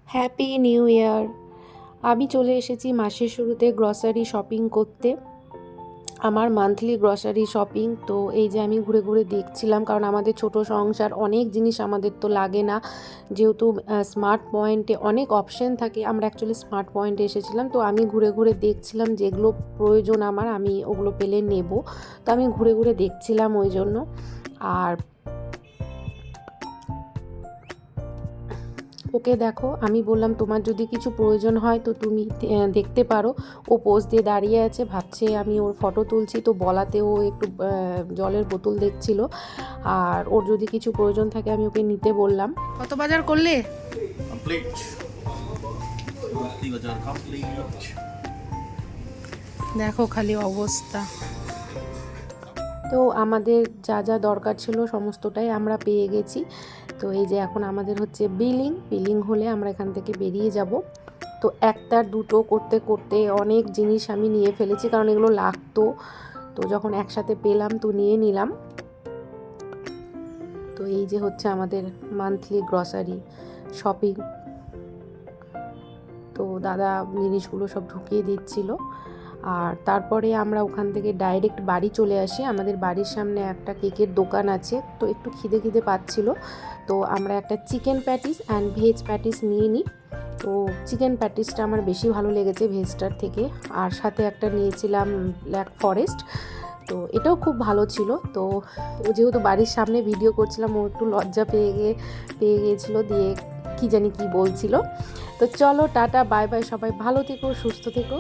Happy new year. আমি চলে এসেছি মাসের শুরুতে গ্রসারি শপিং করতে, আমার মান্থলি গ্রসারি শপিং। তো এই যে আমি ঘুরে ঘুরে দেখছিলাম, কারণ আমাদের ছোট সংসার, অনেক জিনিস আমাদের তো লাগে না, যেহেতু স্মার্ট পয়েন্টে অনেক অপশন থাকে। আমরা অ্যাকচুয়ালি স্মার্ট পয়েন্টে এসেছিলাম, তো আমি ঘুরে ঘুরে দেখছিলাম যেগুলো প্রয়োজন আমার, আমি ওগুলো পেলে নেব। তো আমি ঘুরে ঘুরে দেখছিলাম ওই জন্য। আর ওকে দেখো, আমি বললাম তোমার যদি কিছু প্রয়োজন হয় তো তুমি দেখতে পারো। ও পোজ দিয়ে দাঁড়িয়ে আছে, ভাবছে আমি ওর ফটো তুলছি, তো বলাতে ও একটু জলের বোতল দেখছিল। আর ওর যদি কিছু প্রয়োজন থাকে আমি ওকে নিতে বললাম। কত বাজার করলে? কমপ্লিট। বাজার কমপ্লিট। দেখো খালি অবস্থা। তো আমাদের যা যা দরকার ছিল সমস্তটাই আমরা পেয়ে গেছি। তো এই যে এখন আমাদের হচ্ছে বিলিং হলে আমরা এখান থেকে বেরিয়ে যাব। তো একটা দুটো করতে করতে অনেক জিনিস আমি নিয়ে ফেলেছি, কারণ এগুলো লাগতো। তো যখন একসাথে পেলাম তো নিয়ে নিলাম। তো এই যে হচ্ছে আমাদের মান্থলি গ্রসারি শপিং। তো দাদা জিনিসগুলো সব ঢুকিয়ে দিচ্ছিল। আর তারপরে আমরা ওখান থেকে ডাইরেক্ট বাড়ি চলে আসি। আমাদের বাড়ির সামনে একটা কেকের দোকান আছে, তো একটু খিদে পাচ্ছিল। তো আমরা একটা chicken patties and veg patties নিয়ে নিই। তো চিকেন প্যাটিসটা আমার বেশি ভালো লেগেছে ভেজটার থেকে। আর সাথে একটা নিয়েছিলাম ব্ল্যাক ফরেস্ট, তো এটাও খুব ভালো ছিল। তো ও যেহেতু বাড়ির সামনে ভিডিও করছিলাম, ও একটু লজ্জা পেয়ে গিয়েছিলো, দিয়ে কি জানি কি বলছিল। তো চলো টাটা বাই বাই, সবাই ভালো থেকো, সুস্থ থেকো।